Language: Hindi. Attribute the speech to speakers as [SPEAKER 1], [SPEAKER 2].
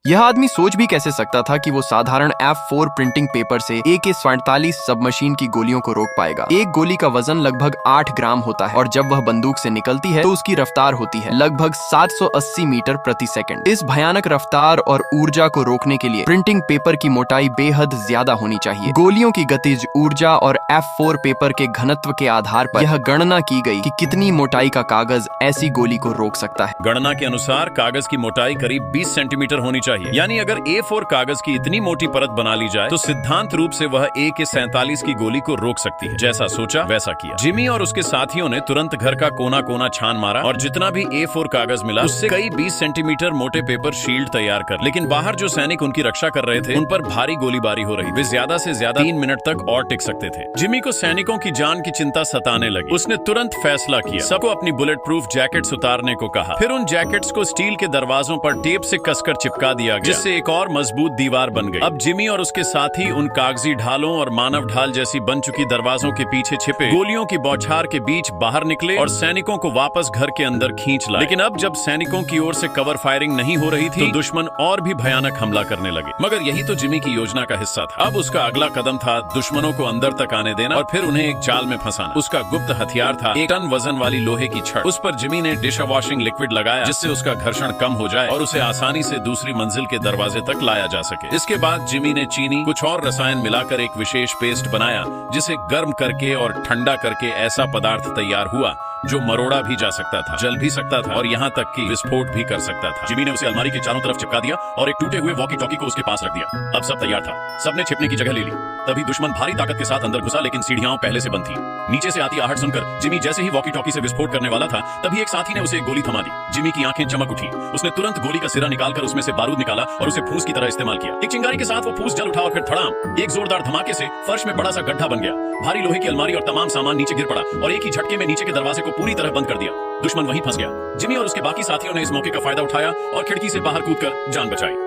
[SPEAKER 1] यह आदमी सोच भी कैसे सकता था कि वो साधारण F4 प्रिंटिंग पेपर से AK-47 सबमशीन की गोलियों को रोक पाएगा। एक गोली का वजन लगभग 8 ग्राम होता है और जब वह बंदूक से निकलती है तो उसकी रफ्तार होती है लगभग 780 मीटर प्रति सेकंड। इस भयानक रफ्तार और ऊर्जा को रोकने के लिए प्रिंटिंग पेपर की मोटाई बेहद ज्यादा होनी चाहिए। गोलियों की गतिज ऊर्जा और F4 पेपर के घनत्व के आधार पर यह गणना की गई कि कितनी मोटाई का कागज ऐसी गोली को रोक सकता है।
[SPEAKER 2] गणना के अनुसार कागज की मोटाई करीब 20 सेंटीमीटर होनी चाहिए, यानी अगर A4 कागज की इतनी मोटी परत बना ली जाए तो सिद्धांत रूप से वह AK-47 की गोली को रोक सकती है। जैसा सोचा वैसा किया। जिमी और उसके साथियों ने तुरंत घर का कोना कोना छान मारा और जितना भी A4 कागज मिला उससे कई 20 सेंटीमीटर मोटे पेपर शील्ड तैयार कर। लेकिन बाहर जो सैनिक उनकी रक्षा कर रहे थे उन पर भारी गोलीबारी हो रही। वे ज्यादा से ज्यादा 3 मिनट तक और टिक सकते थे। जिमी को सैनिकों की जान की चिंता सताने लगी। उसने तुरंत फैसला किया, सबको अपनी बुलेट प्रूफ जैकेट्स उतारने को कहा। फिर उन जैकेट्स को स्टील के दरवाजों पर टेप से कसकर चिपका दिया गया, जिससे एक और मजबूत दीवार बन गई। अब जिमी और उसके साथी उन कागजी ढालों और मानव ढाल जैसी बन चुकी दरवाजों के पीछे छिपे गोलियों की बौछार के बीच बाहर निकले और सैनिकों को वापस घर के अंदर खींच लाए। लेकिन अब जब सैनिकों की ओर से कवर फायरिंग नहीं हो रही थी तो दुश्मन और भी भयानक हमला करने लगे। मगर यही तो जिमी की योजना का हिस्सा था। अब उसका अगला कदम था दुश्मनों को अंदर तक आने देना और फिर उन्हें एक जाल में फंसाना। उसका गुप्त हथियार था 1 टन वजन वाली लोहे की छड़। उस पर जिमी ने डिश वॉशिंग लिक्विड लगाया, जिससे उसका घर्षण कम हो जाए और उसे आसानी से दूसरी मंजिल के दरवाजे तक लाया जा सके। इसके बाद जिमी ने चीनी, कुछ और रसायन मिलाकर एक विशेष पेस्ट बनाया, जिसे गर्म करके और ठंडा करके ऐसा पदार्थ तैयार हुआ जो मरोड़ा भी जा सकता था, जल भी सकता था और यहाँ तक कि विस्फोट भी कर सकता था। जिमी ने उसे अलमारी के चारों तरफ चिपका दिया और एक टूटे हुए वॉकी टॉकी को उसके पास रख दिया। अब सब तैयार था, सबने छिपने की जगह ले ली। तभी दुश्मन भारी ताकत के साथ अंदर घुसा, लेकिन सीढ़ियां पहले से बंद थी। नीचे से आती आहट सुनकर जिमी जैसे ही वॉकी टॉकी से विस्फोट करने वाला था, तभी एक साथी ने उसे एक गोली थमा दी। जिमी की आंखें चमक उठी। उसने तुरंत गोली का सिरा निकालकर उसमें से बारूद निकाला और उसे फूस की तरह इस्तेमाल किया। एक चिंगारी के साथ वो फूस जल उठा और फिर धड़ाम, एक जोरदार धमाके से फर्श में बड़ा सा गड्ढा बन गया। भारी लोहे की अलमारी और तमाम सामान नीचे गिर पड़ा और एक ही झटके में नीचे के दरवाजे को पूरी तरह बंद कर दिया। दुश्मन वहीं फंस गया। जिमी और उसके बाकी साथियों ने इस मौके का फायदा उठाया और खिड़की से बाहर कूदकर जान बचाई।